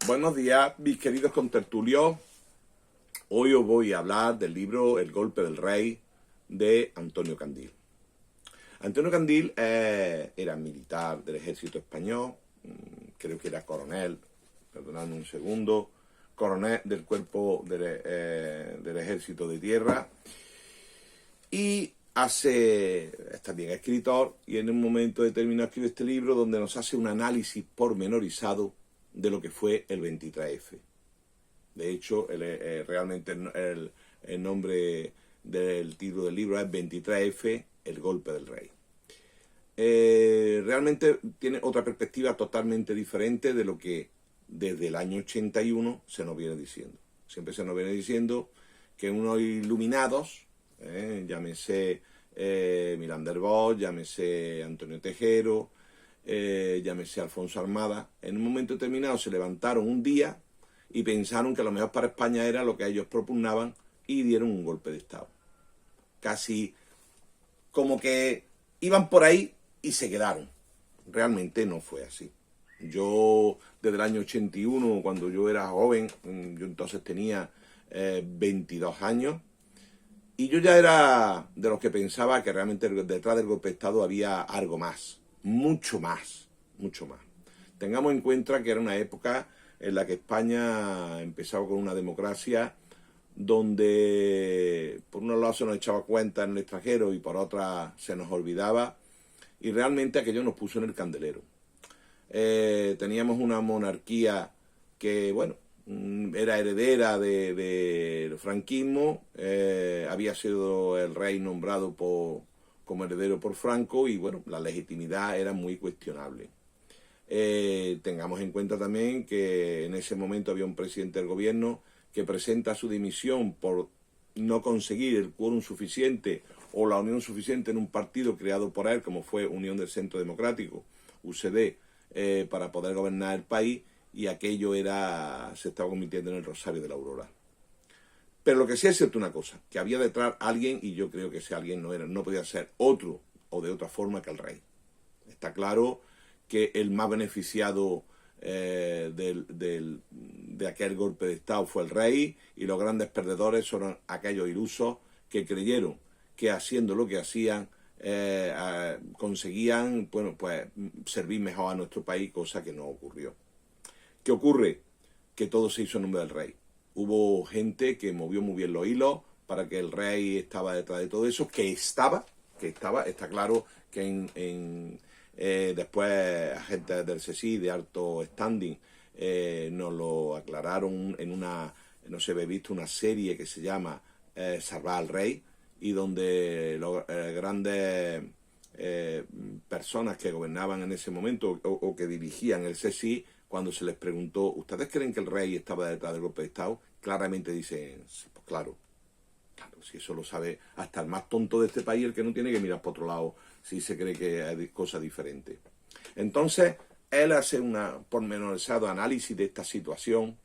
Buenos días, mis queridos contertulios. Hoy os voy a hablar del libro El golpe del rey de Antonio Candil. Antonio Candil era militar del ejército español, creo que era coronel, perdonadme un segundo, coronel del cuerpo del ejército de tierra, y es también escritor, y en un momento determinado escribe este libro donde nos hace un análisis pormenorizado de lo que fue el 23F. De hecho, realmente el nombre del título del libro es 23F, el golpe del rey. Realmente tiene otra perspectiva totalmente diferente de lo que desde el año 81 se nos viene diciendo. Siempre se nos viene diciendo que unos iluminados, llámese Milán del Bosch, llámese Antonio Tejero, llámese Alfonso Armada, en un momento determinado se levantaron un día y pensaron que lo mejor para España era lo que ellos propugnaban y dieron un golpe de Estado. Casi como que iban por ahí y se quedaron. Realmente no fue así. Yo, desde el año 81, cuando yo era joven, yo entonces tenía 22 años, y yo ya era de los que pensaba que realmente detrás del golpe de Estado había algo más, mucho más, mucho más. Tengamos en cuenta que era una época en la que España empezaba con una democracia donde por un lado se nos echaba cuenta en el extranjero y por otra se nos olvidaba, y realmente aquello nos puso en el candelero. Teníamos una monarquía que, bueno, era heredera del franquismo, había sido el rey nombrado como heredero por Franco, y bueno, la legitimidad era muy cuestionable. Tengamos en cuenta también que en ese momento había un presidente del gobierno que presenta su dimisión por no conseguir el quórum suficiente o la unión suficiente en un partido creado por él, como fue Unión del Centro Democrático, UCD, para poder gobernar el país, y aquello se estaba convirtiendo en el Rosario de la Aurora. Pero lo que sí es cierto una cosa, que había detrás alguien, y yo creo que ese alguien no podía ser otro o de otra forma que el rey. Está claro que el más beneficiado de aquel golpe de Estado fue el rey, y los grandes perdedores son aquellos ilusos que creyeron que haciendo lo que hacían conseguían, bueno, pues servir mejor a nuestro país, cosa que no ocurrió. ¿Qué ocurre? Que todo se hizo en nombre del rey. Hubo gente que movió muy bien los hilos para que el rey estaba detrás de todo eso, está claro que después agentes del CSI de alto standing nos lo aclararon en no se había visto una serie que se llama Salvar al Rey, y donde los grandes personas que gobernaban en ese momento o que dirigían el CSI, cuando se les preguntó, ¿ustedes creen que el rey estaba detrás del golpe de Estado? Claramente dicen, sí, pues claro, si eso lo sabe hasta el más tonto de este país, el que no tiene que mirar por otro lado si se cree que hay cosas diferentes. Entonces, él hace un pormenorizado análisis de esta situación,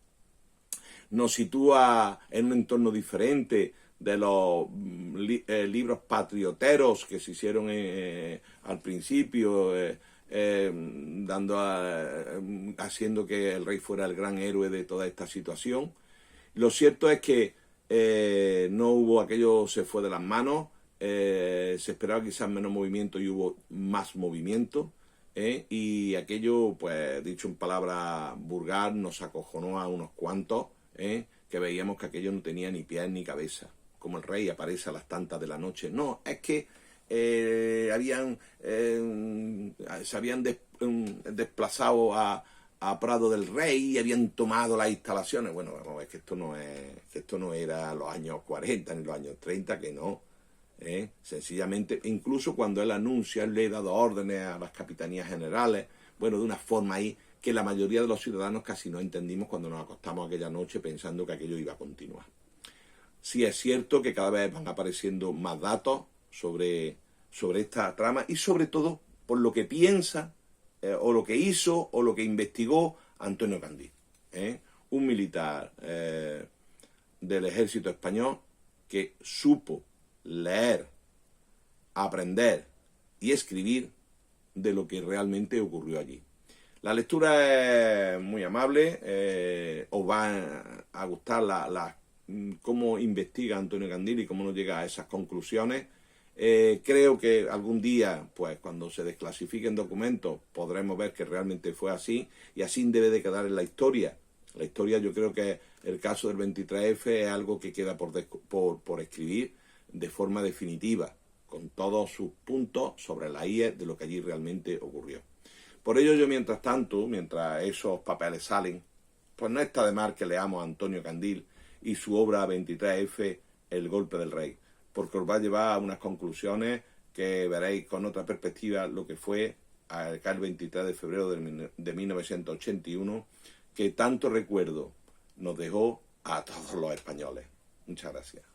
nos sitúa en un entorno diferente de los libros patrioteros que se hicieron al principio, haciendo que el rey fuera el gran héroe de toda esta situación. Lo cierto es que no hubo, aquello se fue de las manos, se esperaba quizás menos movimiento y hubo más movimiento, y aquello, pues dicho en palabras vulgar, nos acojonó a unos cuantos, que veíamos que aquello no tenía ni pies ni cabeza, como el rey aparece a las tantas de la noche. No, es que se habían desplazado a Prado del Rey y habían tomado las instalaciones. Bueno, vamos, es que esto no era los años 40 ni los años 30, que no. Sencillamente, incluso cuando él anuncia, él le ha dado órdenes a las capitanías generales, bueno, de una forma ahí que la mayoría de los ciudadanos casi no entendimos cuando nos acostamos aquella noche pensando que aquello iba a continuar. Sí es cierto que cada vez van apareciendo más datos sobre esta trama, y sobre todo por lo que piensa o lo que hizo o lo que investigó Antonio Candil, un militar del ejército español que supo leer, aprender y escribir de lo que realmente ocurrió allí. La lectura es muy amable, os va a gustar cómo investiga Antonio Candil y cómo nos llega a esas conclusiones. Creo que algún día, pues cuando se desclasifiquen documentos, podremos ver que realmente fue así, y así debe de quedar en la historia. La historia, yo creo que el caso del 23F es algo que queda por escribir de forma definitiva, con todos sus puntos sobre la IE de lo que allí realmente ocurrió. Por ello yo, mientras tanto, mientras esos papeles salen, pues no está de más que leamos a Antonio Candil y su obra 23F, El golpe del rey, porque os va a llevar a unas conclusiones que veréis con otra perspectiva lo que fue acá el 23 de febrero de 1981, que tanto recuerdo nos dejó a todos los españoles. Muchas gracias.